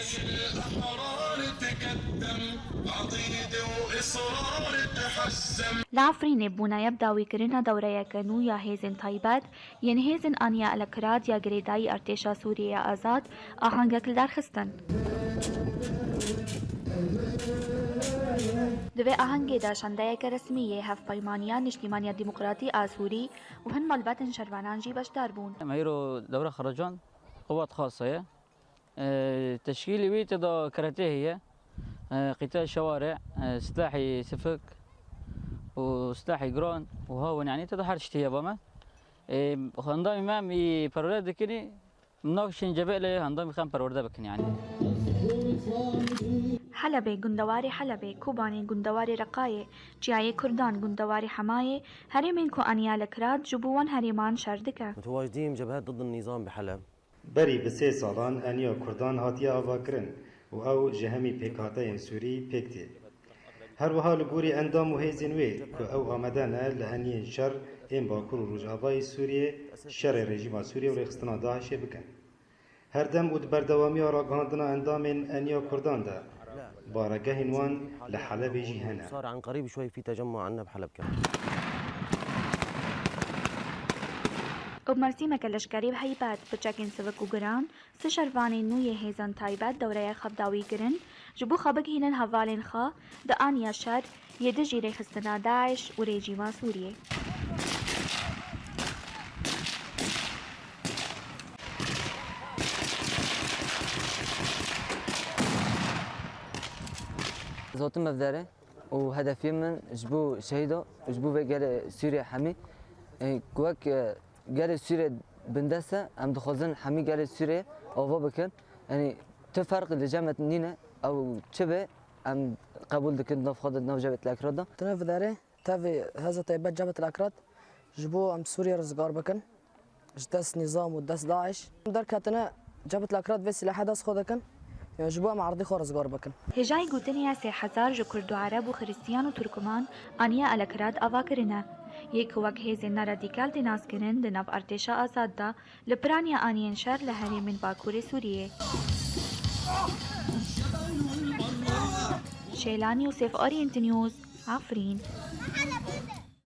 جيش الأحرار تقدم، عقيدة وإصرار تحسم. لعفرين بونا يبدا ويكرنا دوريا كانو يا هيزن تايبات ين هيزن انيا الكراد يا جريداي ارتشا سوريا آزاد آهنگك لدار خستن. دوی آهنگی دا شندایک رسمیه هف پیمانیان اجتماعی دموکراتی آسوری و هن ملبات شروانان جی بشدار بون. مايرو دورة خرجان قوات خاصة تشكيلي بيت دا كاراتيه هي قتال شوارع سلاحي سفك وسلاحي جران وهون يعني تدا حرشتي يا بما هندامي ما مي برورد كني مناقشين جبل هندامي خام برورد بكني يعني حلبة جندواري حلبة كوباني جندواري رقاية جاي كردان جندواري حماية هرمين كو أنيال كراد جبوان هرمان شردكة متواجدين جبهات ضد النظام بحلب بری بسه سالان انیا کردان هاتیا آواکرن و او جهمی پیکاتای سوری پیکتی. هر وها لگوری اندام و هیزین وی که او آمدانه لهنی شر این باکر و رجعبای سوریه شر رژیم سوریه و ریخستنا داعش بکن. هر دم ود بردوامی آراگاندنا اندام انیا کردان ده بارگه وان لحلب جهنم. صار عن قريب شوي في تجمع عنا بحلب كمان. وبمرسيمة كالشكاري بهيبات بچاكين سوك وگران سشرواني نوية هيزان تايبات دورية خبداوي گرن جبو خبق هينن هفالين خا دا آنيا شر يدجي ريخستنا داعش و ريجيما سورية. زوتم مفدره وهدفي من جبو شهيدو جبو بقال سوريا حمي كواك قال سوريا بندسة أم دخلزن حمي قال سوريا أو بكن يعني تفرق لجامعة نينا أو شبه أم قبول دكن نفخذ نوجبت الأكراد تنف داره تافي هذا طيبات جابت الأكراد جبو أم سوريا رزقار بكن جدس نظام ودس داعش در كاتنا جابت الأكراد في سلاح داس خودكن جبوه معرضي خورز بكن. هجاي قوتنيا 3000 جو كرد و عرب و خريستيان و تركمان انيا الكراد آواكرنا. يك وك هيزن راديكال دي ناس كرن دي ناف ارتشا آزاد دا لبرانيا آنيان شر لهري من باكور سورية. شيلاني و سيف أورينت نيوز عفرين.